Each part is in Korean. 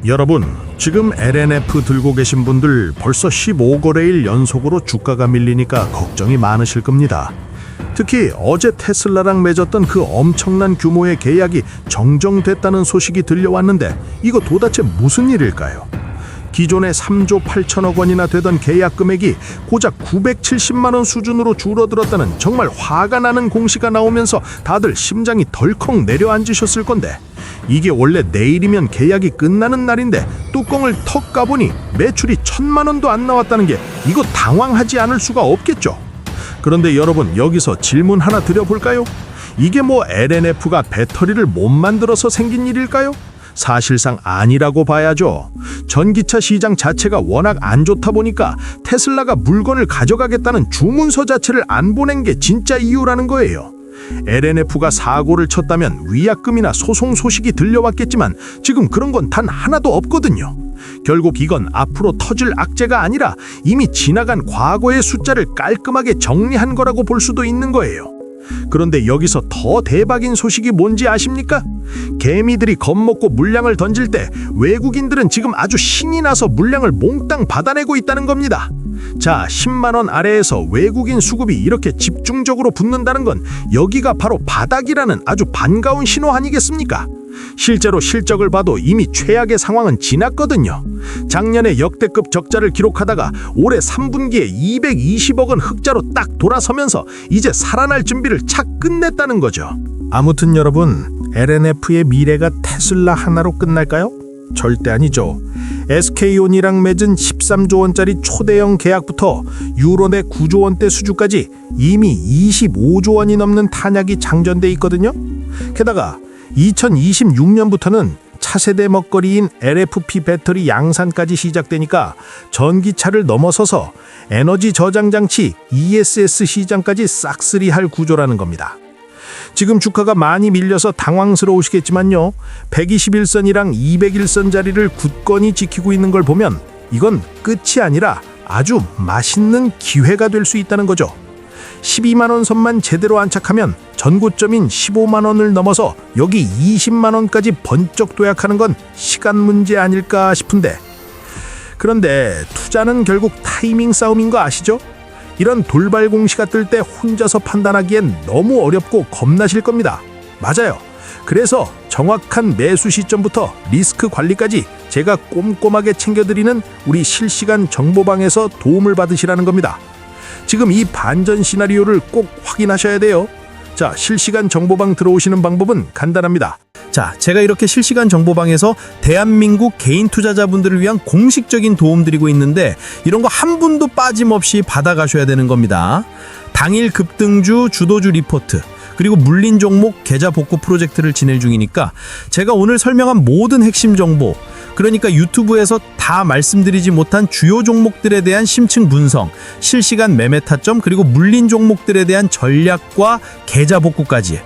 여러분, 지금 LNF 들고 계신 분들 벌써 15거래일 연속으로 주가가 밀리니까 걱정이 많으실 겁니다. 특히 어제 테슬라랑 맺었던 그 엄청난 규모의 계약이 정정됐다는 소식이 들려왔는데 이거 도대체 무슨 일일까요? 기존에 3조 8천억 원이나 되던 계약 금액이 고작 970만 원 수준으로 줄어들었다는 정말 화가 나는 공시가 나오면서 다들 심장이 덜컥 내려앉으셨을 건데, 이게 원래 내일이면 계약이 끝나는 날인데 뚜껑을 턱 까보니 매출이 1,000만 원도 안 나왔다는 게 이거 당황하지 않을 수가 없겠죠. 그런데 여러분, 여기서 질문 하나 드려볼까요? 이게 뭐 LNF가 배터리를 못 만들어서 생긴 일일까요? 사실상 아니라고 봐야죠. 전기차 시장 자체가 워낙 안 좋다 보니까 테슬라가 물건을 가져가겠다는 주문서 자체를 안 보낸 게 진짜 이유라는 거예요. LNF가 사고를 쳤다면 위약금이나 소송 소식이 들려왔겠지만 지금 그런 건 단 하나도 없거든요. 결국 이건 앞으로 터질 악재가 아니라 이미 지나간 과거의 숫자를 깔끔하게 정리한 거라고 볼 수도 있는 거예요. 그런데 여기서 더 대박인 소식이 뭔지 아십니까? 개미들이 겁먹고 물량을 던질 때 외국인들은 지금 아주 신이 나서 물량을 몽땅 받아내고 있다는 겁니다. 자, 10만 원 아래에서 외국인 수급이 이렇게 집중적으로 붙는다는 건 여기가 바로 바닥이라는 아주 반가운 신호 아니겠습니까? 실제로 실적을 봐도 이미 최악의 상황은 지났거든요. 작년에 역대급 적자를 기록하다가 올해 3분기에 220억 원 흑자로 딱 돌아서면서 이제 살아날 준비를 착 끝냈다는 거죠. 아무튼 여러분, LNF의 미래가 테슬라 하나로 끝날까요? 절대 아니죠. SK온이랑 맺은 13조 원짜리 초대형 계약부터 유로 내 9조 원대 수주까지 이미 25조 원이 넘는 탄약이 장전돼 있거든요. 게다가 2026년부터는 차세대 먹거리인 LFP 배터리 양산까지 시작되니까 전기차를 넘어서서 에너지 저장 장치 ESS 시장까지 싹쓸이할 구조라는 겁니다. 지금 주가가 많이 밀려서 당황스러우시겠지만요, 121선이랑 201선 자리를 굳건히 지키고 있는 걸 보면 이건 끝이 아니라 아주 맛있는 기회가 될 수 있다는 거죠. 12만 원 선만 제대로 안착하면 전고점인 15만 원을 넘어서 여기 20만 원까지 번쩍 도약하는 건 시간 문제 아닐까 싶은데, 그런데 투자는 결국 타이밍 싸움인 거 아시죠? 이런 돌발 공시가 뜰 때 혼자서 판단하기엔 너무 어렵고 겁나실 겁니다. 맞아요. 그래서 정확한 매수 시점부터 리스크 관리까지 제가 꼼꼼하게 챙겨드리는 우리 실시간 정보방에서 도움을 받으시라는 겁니다. 지금 이 반전 시나리오를 꼭 확인하셔야 돼요. 자, 실시간 정보방 들어오시는 방법은 간단합니다. 자, 제가 이렇게 실시간 정보방에서 대한민국 개인 투자자분들을 위한 공식적인 도움 드리고 있는데 이런 거 한 분도 빠짐없이 받아가셔야 되는 겁니다. 당일 급등주, 주도주 리포트, 그리고 물린 종목 계좌 복구 프로젝트를 진행 중이니까 제가 오늘 설명한 모든 핵심 정보, 그러니까 유튜브에서 다 말씀드리지 못한 주요 종목들에 대한 심층 분석, 실시간 매매 타점, 그리고 물린 종목들에 대한 전략과 계좌 복구까지,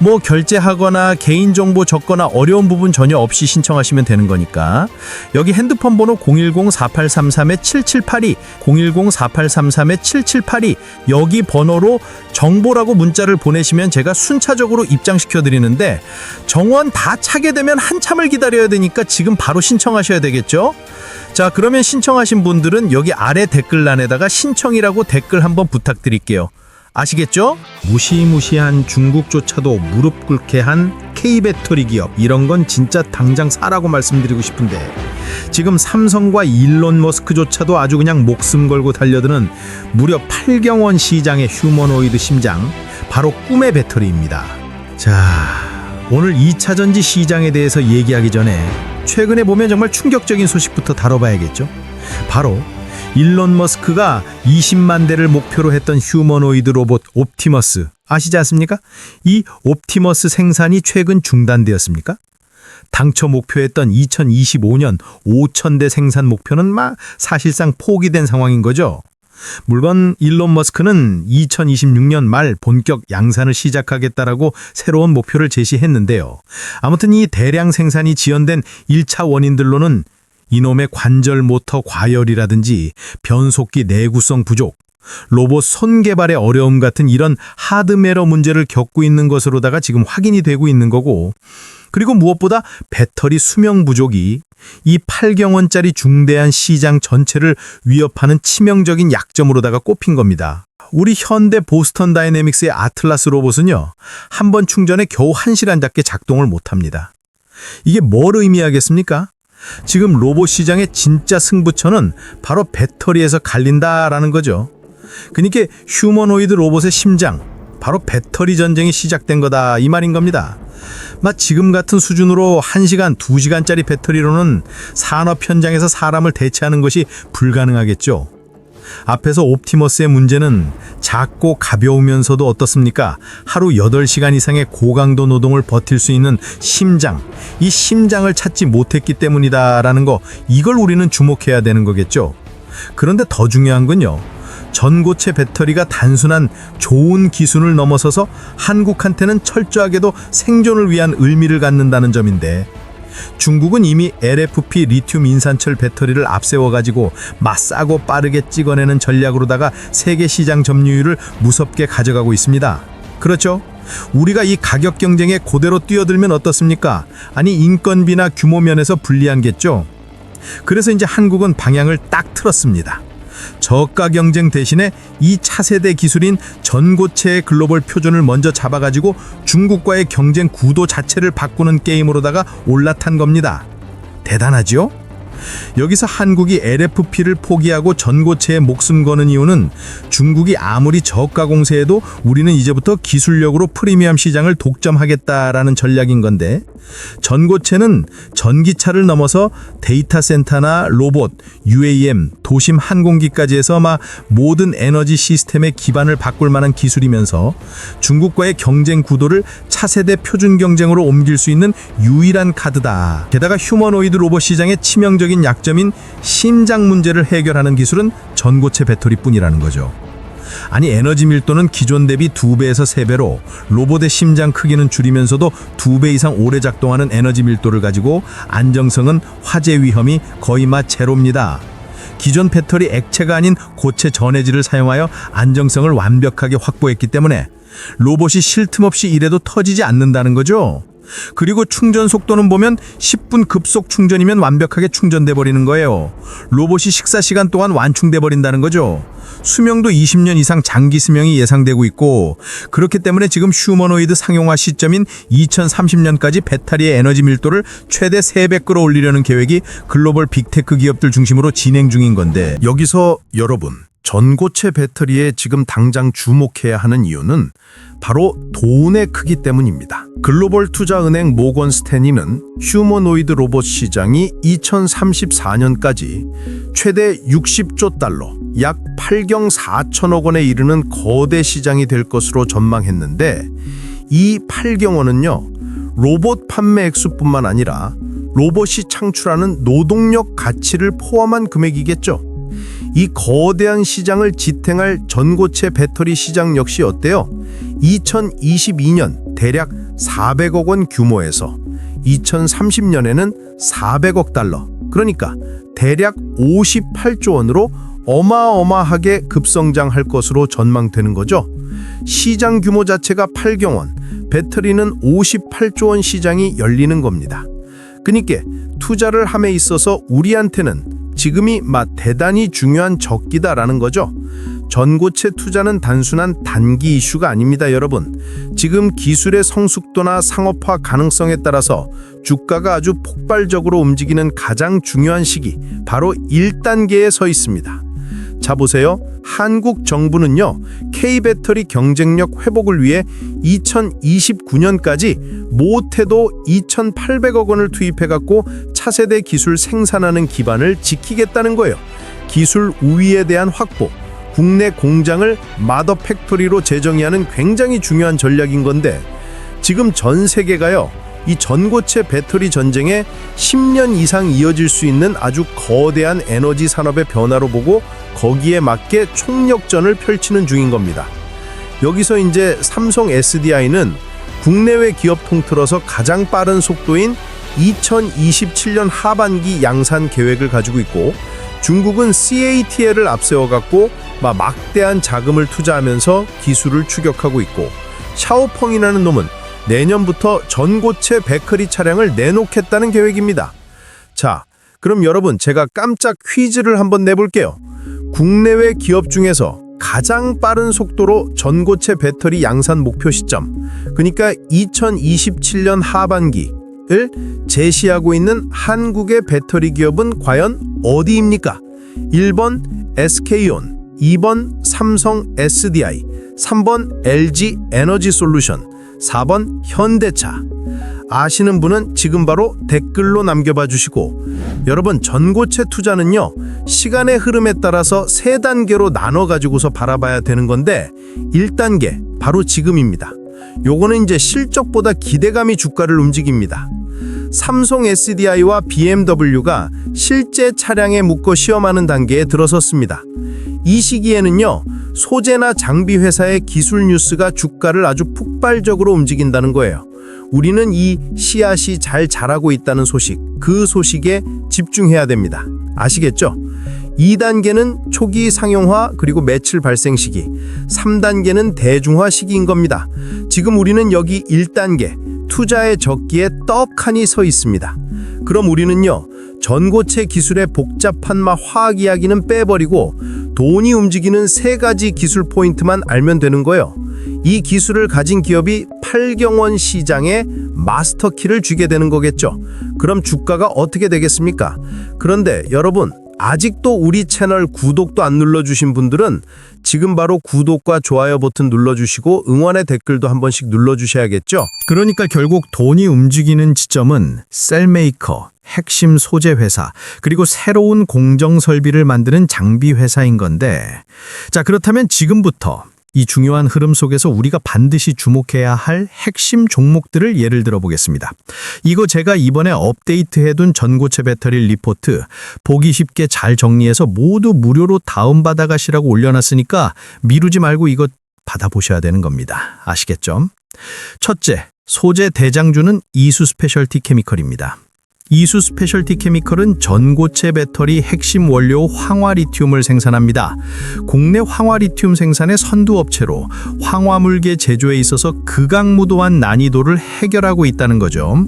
뭐 결제하거나 개인정보 적거나 어려운 부분 전혀 없이 신청하시면 되는 거니까 여기 핸드폰 번호 010-4833-7782, 010-4833-7782 여기 번호로 정보라고 문자를 보내시면 제가 순차적으로 입장시켜 드리는데, 정원 다 차게 되면 한참을 기다려야 되니까 지금 바로 신청하셔야 되겠죠? 자, 그러면 신청하신 분들은 여기 아래 댓글란에다가 신청이라고 댓글 한번 부탁드릴게요. 아시겠죠? 무시무시한 중국조차도 무릎 꿇게 한 K배터리 기업, 이런 건 진짜 당장 사라고 말씀드리고 싶은데, 지금 삼성과 일론 머스크조차도 아주 그냥 목숨 걸고 달려드는 무려 8경원 시장의 휴머노이드 심장, 바로 꿈의 배터리입니다. 자, 오늘 2차 전지 시장에 대해서 얘기하기 전에 최근에 보면 정말 충격적인 소식부터 다뤄봐야겠죠. 바로 일론 머스크가 20만 대를 목표로 했던 휴머노이드 로봇 옵티머스, 아시지 않습니까? 이 옵티머스 생산이 최근 중단되었습니까? 당초 목표했던 2025년 5,000대 생산 목표는 사실상 포기된 상황인 거죠. 물론 일론 머스크는 2026년 말 본격 양산을 시작하겠다라고 새로운 목표를 제시했는데요. 아무튼 이 대량 생산이 지연된 1차 원인들로는 이놈의 관절 모터 과열이라든지 변속기 내구성 부족, 로봇 손 개발의 어려움 같은 이런 하드웨어 문제를 겪고 있는 것으로다가 지금 확인이 되고 있는 거고, 그리고 무엇보다 배터리 수명 부족이 이 8경원짜리 중대한 시장 전체를 위협하는 치명적인 약점으로다가 꼽힌 겁니다. 우리 현대 보스턴 다이내믹스의 아틀라스 로봇은요, 한 번 충전에 겨우 1시간밖에 작동을 못합니다. 이게 뭘 의미하겠습니까? 지금 로봇 시장의 진짜 승부처는 바로 배터리에서 갈린다라는 거죠. 그러니까 휴머노이드 로봇의 심장, 바로 배터리 전쟁이 시작된 거다 이 말인 겁니다. 지금 같은 수준으로 1시간, 2시간짜리 배터리로는 산업 현장에서 사람을 대체하는 것이 불가능하겠죠. 앞에서 옵티머스의 문제는 작고 가벼우면서도 어떻습니까? 하루 8시간 이상의 고강도 노동을 버틸 수 있는 심장, 이 심장을 찾지 못했기 때문이다라는 거, 이걸 우리는 주목해야 되는 거겠죠. 그런데 더 중요한 건요, 전고체 배터리가 단순한 좋은 기술을 넘어서서 한국한테는 철저하게도 생존을 위한 의미를 갖는다는 점인데, 중국은 이미 LFP 리튬 인산철 배터리를 앞세워가지고 싸고 빠르게 찍어내는 전략으로다가 세계 시장 점유율을 무섭게 가져가고 있습니다. 그렇죠? 우리가 이 가격 경쟁에 그대로 뛰어들면 어떻습니까? 아니, 인건비나 규모 면에서 불리한겠죠? 그래서 이제 한국은 방향을 딱 틀었습니다. 저가 경쟁 대신에 이 차세대 기술인 전고체의 글로벌 표준을 먼저 잡아가지고 중국과의 경쟁 구도 자체를 바꾸는 게임으로다가 올라탄 겁니다. 대단하죠? 여기서 한국이 LFP를 포기하고 전고체에 목숨 거는 이유는 중국이 아무리 저가 공세해도 우리는 이제부터 기술력으로 프리미엄 시장을 독점하겠다라는 전략인 건데, 전고체는 전기차를 넘어서 데이터 센터나 로봇, UAM, 도심 항공기까지 해서 모든 에너지 시스템의 기반을 바꿀 만한 기술이면서 중국과의 경쟁 구도를 차세대 표준 경쟁으로 옮길 수 있는 유일한 카드다. 게다가 휴머노이드 로봇 시장의 치명적인 약점인 심장 문제를 해결하는 기술은 전고체 배터리뿐이라는 거죠. 아니, 에너지 밀도는 기존 대비 2배에서 3배로 로봇의 심장 크기는 줄이면서도 2배 이상 오래 작동하는 에너지 밀도를 가지고 안정성은 화재 위험이 거의 제로입니다. 기존 배터리 액체가 아닌 고체 전해질을 사용하여 안정성을 완벽하게 확보했기 때문에 로봇이 쉴 틈 없이 일해도 터지지 않는다는 거죠. 그리고 충전 속도는 보면 10분 급속 충전이면 완벽하게 충전돼 버리는 거예요. 로봇이 식사 시간 동안 완충돼 버린다는 거죠. 수명도 20년 이상 장기 수명이 예상되고 있고, 그렇기 때문에 지금 휴머노이드 상용화 시점인 2030년까지 배터리의 에너지 밀도를 최대 3배 끌어올리려는 계획이 글로벌 빅테크 기업들 중심으로 진행 중인 건데, 여기서 여러분, 전고체 배터리에 지금 당장 주목해야 하는 이유는 바로 돈의 크기 때문입니다. 글로벌 투자은행 모건 스탠리는 휴머노이드 로봇 시장이 2034년까지 최대 60조 달러, 약 8경 4천억 원에 이르는 거대 시장이 될 것으로 전망했는데, 이 8경 원은요, 로봇 판매 액수뿐만 아니라 로봇이 창출하는 노동력 가치를 포함한 금액이겠죠. 이 거대한 시장을 지탱할 전고체 배터리 시장 역시 어때요? 2022년 대략 400억 원 규모에서 2030년에는 400억 달러, 그러니까 대략 58조 원으로 어마어마하게 급성장할 것으로 전망되는 거죠. 시장 규모 자체가 8경 원, 배터리는 58조 원 시장이 열리는 겁니다. 그러니까 투자를 함에 있어서 우리한테는 지금이 대단히 중요한 적기다라는 거죠. 전고체 투자는 단순한 단기 이슈가 아닙니다, 여러분. 지금 기술의 성숙도나 상업화 가능성에 따라서 주가가 아주 폭발적으로 움직이는 가장 중요한 시기, 바로 1단계에 서 있습니다. 자, 보세요. 한국 정부는요, K배터리 경쟁력 회복을 위해 2029년까지 못해도 2,800억 원을 투입해갖고 차세대 기술 생산하는 기반을 지키겠다는 거예요. 기술 우위에 대한 확보, 국내 공장을 마더 팩토리로 재정의하는 굉장히 중요한 전략인 건데, 지금 전 세계가요, 이 전고체 배터리 전쟁에 10년 이상 이어질 수 있는 아주 거대한 에너지 산업의 변화로 보고 거기에 맞게 총력전을 펼치는 중인 겁니다. 여기서 이제 삼성 SDI는 국내외 기업 통틀어서 가장 빠른 속도인 2027년 하반기 양산 계획을 가지고 있고, 중국은 CATL을 앞세워갖고 막대한 자금을 투자하면서 기술을 추격하고 있고, 샤오펑이라는 놈은 내년부터 전고체 배터리 차량을 내놓겠다는 계획입니다. 자, 그럼 여러분 제가 깜짝 퀴즈를 한번 내볼게요. 국내외 기업 중에서 가장 빠른 속도로 전고체 배터리 양산 목표 시점, 그러니까 2027년 하반기를 제시하고 있는 한국의 배터리 기업은 과연 어디입니까? 1번 SK온, 2번 삼성 SDI, 3번 LG 에너지 솔루션, 4번 현대차. 아시는 분은 지금 바로 댓글로 남겨봐 주시고, 여러분 전고체 투자는요 시간의 흐름에 따라서 세 단계로 나눠 가지고서 바라봐야 되는 건데 1단계 바로 지금입니다. 요거는 이제 실적보다 기대감이 주가를 움직입니다. 삼성 SDI와 BMW가 실제 차량에 묶어 시험하는 단계에 들어섰습니다. 이 시기에는요 소재나 장비 회사의 기술 뉴스가 주가를 아주 폭발적으로 움직인다는 거예요. 우리는 이 씨앗이 잘 자라고 있다는 소식, 그 소식에 집중해야 됩니다. 아시겠죠? 2단계는 초기 상용화 그리고 매출 발생 시기, 3단계는 대중화 시기인 겁니다. 지금 우리는 여기 1단계, 투자의 적기에 떡하니 서 있습니다. 그럼 우리는요, 전고체 기술의 복잡한마 화학 이야기는 빼버리고 돈이 움직이는 세 가지 기술 포인트만 알면 되는 거예요. 이 기술을 가진 기업이 8경원 시장에 마스터키를 쥐게 되는 거겠죠. 그럼 주가가 어떻게 되겠습니까? 그런데 여러분, 아직도 우리 채널 구독도 안 눌러주신 분들은 지금 바로 구독과 좋아요 버튼 눌러주시고 응원의 댓글도 한 번씩 눌러주셔야겠죠? 그러니까 결국 돈이 움직이는 지점은 셀메이커, 핵심 소재 회사, 그리고 새로운 공정 설비를 만드는 장비 회사인 건데, 자, 그렇다면 지금부터 이 중요한 흐름 속에서 우리가 반드시 주목해야 할 핵심 종목들을 예를 들어 보겠습니다. 이거 제가 이번에 업데이트해둔 전고체 배터리 리포트 보기 쉽게 잘 정리해서 모두 무료로 다운받아 가시라고 올려놨으니까 미루지 말고 이거 받아보셔야 되는 겁니다. 아시겠죠? 첫째, 소재 대장주는 이수 스페셜티 케미컬입니다. 이수 스페셜티 케미컬은 전고체 배터리 핵심 원료 황화리튬을 생산합니다. 국내 황화리튬 생산의 선두 업체로 황화물계 제조에 있어서 극악무도한 난이도를 해결하고 있다는 거죠.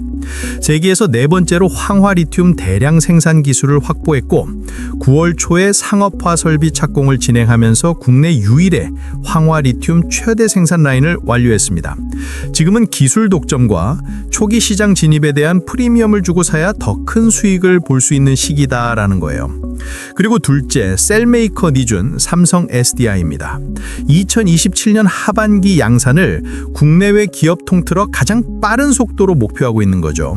세계에서 네 번째로 황화리튬 대량 생산 기술을 확보했고 9월 초에 상업화 설비 착공을 진행하면서 국내 유일의 황화리튬 최대 생산 라인을 완료했습니다. 지금은 기술 독점과 초기 시장 진입에 대한 프리미엄을 주고 사야 더 큰 수익을 볼 수 있는 시기다라는 거예요. 그리고 둘째, 셀메이커 니준 삼성 SDI입니다. 2027년 하반기 양산을 국내외 기업 통틀어 가장 빠른 속도로 목표하고 있는 거죠.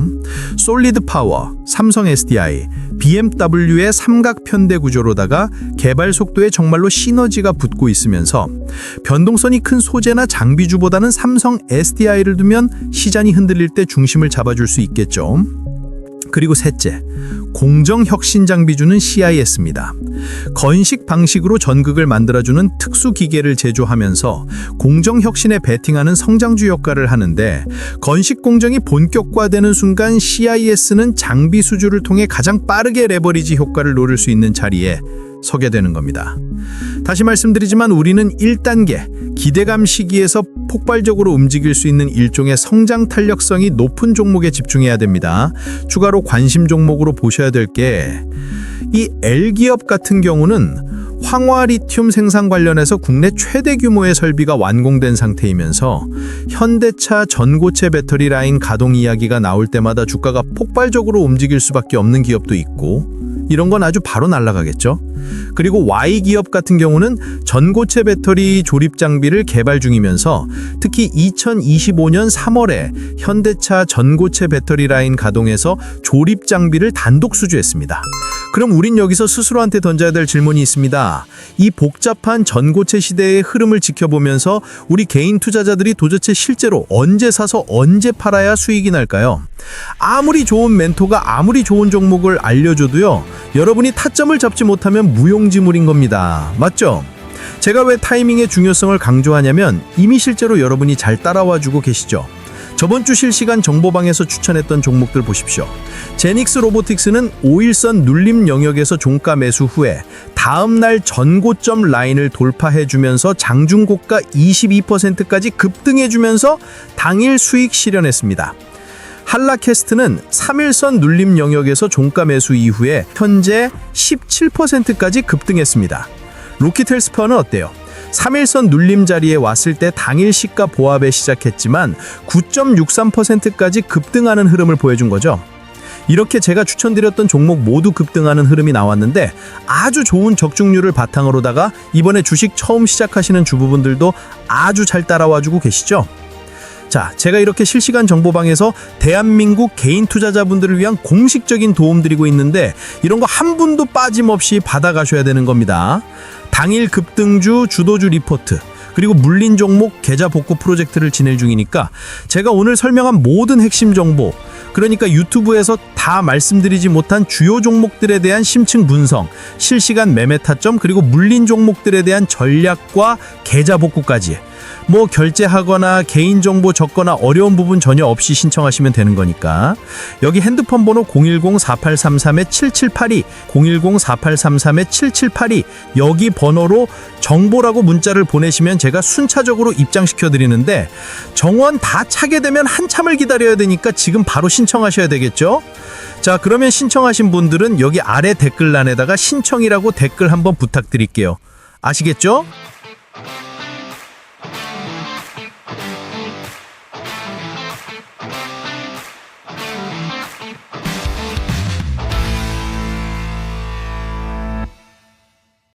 솔리드 파워, 삼성 SDI, BMW의 삼각편대 구조로다가 개발 속도에 정말로 시너지가 붙고 있으면서 변동성이 큰 소재나 장비주보다는 삼성 SDI를 두면 시장이 흔들릴 때 중심을 잡아줄 수 있겠죠. 그리고 셋째, 공정혁신 장비주는 CIS입니다. 건식 방식으로 전극을 만들어주는 특수 기계를 제조하면서 공정혁신에 베팅하는 성장주 역할을 하는데 건식 공정이 본격화되는 순간 CIS는 장비 수주를 통해 가장 빠르게 레버리지 효과를 노릴 수 있는 자리에 서게 되는 겁니다. 다시 말씀드리지만 우리는 1단계, 기대감 시기에서 폭발적으로 움직일 수 있는 일종의 성장 탄력성이 높은 종목에 집중해야 됩니다. 추가로 관심 종목으로 보셔야 될 게 이 L기업 같은 경우는 황화리튬 생산 관련해서 국내 최대 규모의 설비가 완공된 상태이면서 현대차 전고체 배터리 라인 가동 이야기가 나올 때마다 주가가 폭발적으로 움직일 수밖에 없는 기업도 있고 이런 건 아주 바로 날아가겠죠. 그리고 Y기업 같은 경우는 전고체 배터리 조립 장비를 개발 중이면서 특히 2025년 3월에 현대차 전고체 배터리 라인 가동해서 조립 장비를 단독 수주했습니다. 그럼 우린 여기서 스스로한테 던져야 될 질문이 있습니다. 이 복잡한 전고체 시대의 흐름을 지켜보면서 우리 개인 투자자들이 도대체 실제로 언제 사서 언제 팔아야 수익이 날까요? 아무리 좋은 멘토가 아무리 좋은 종목을 알려줘도요, 여러분이 타점을 잡지 못하면 무용지물인 겁니다. 맞죠? 제가 왜 타이밍의 중요성을 강조하냐면 이미 실제로 여러분이 잘 따라와주고 계시죠. 저번 주 실시간 정보방에서 추천했던 종목들 보십시오. 제닉스 로보틱스는 5일선 눌림 영역에서 종가 매수 후에 다음날 전고점 라인을 돌파해주면서 장중고가 22%까지 급등해주면서 당일 수익 실현했습니다. 한라캐스트는 3일선 눌림 영역에서 종가 매수 이후에 현재 17%까지 급등했습니다. 로키텔스퍼는 어때요? 3일선 눌림 자리에 왔을 때 당일 시가 보합에 시작했지만 9.63%까지 급등하는 흐름을 보여준 거죠. 이렇게 제가 추천드렸던 종목 모두 급등하는 흐름이 나왔는데 아주 좋은 적중률을 바탕으로다가 이번에 주식 처음 시작하시는 주부분들도 아주 잘 따라와주고 계시죠? 자, 제가 이렇게 실시간 정보방에서 대한민국 개인 투자자분들을 위한 공식적인 도움 드리고 있는데 이런 거 한 분도 빠짐없이 받아가셔야 되는 겁니다. 당일 급등주 주도주 리포트 그리고 물린 종목 계좌 복구 프로젝트를 진행 중이니까 제가 오늘 설명한 모든 핵심 정보 그러니까 유튜브에서 다 말씀드리지 못한 주요 종목들에 대한 심층 분석, 실시간 매매 타점 그리고 물린 종목들에 대한 전략과 계좌 복구까지 뭐 결제하거나 개인정보 적거나 어려운 부분 전혀 없이 신청하시면 되는 거니까 여기 핸드폰 번호 010-4833-7782 010-4833-7782 여기 번호로 정보라고 문자를 보내시면 제가 순차적으로 입장시켜 드리는데 정원 다 차게 되면 한참을 기다려야 되니까 지금 바로 신청하셔야 되겠죠? 자, 그러면 신청하신 분들은 여기 아래 댓글란에다가 신청이라고 댓글 한번 부탁드릴게요. 아시겠죠?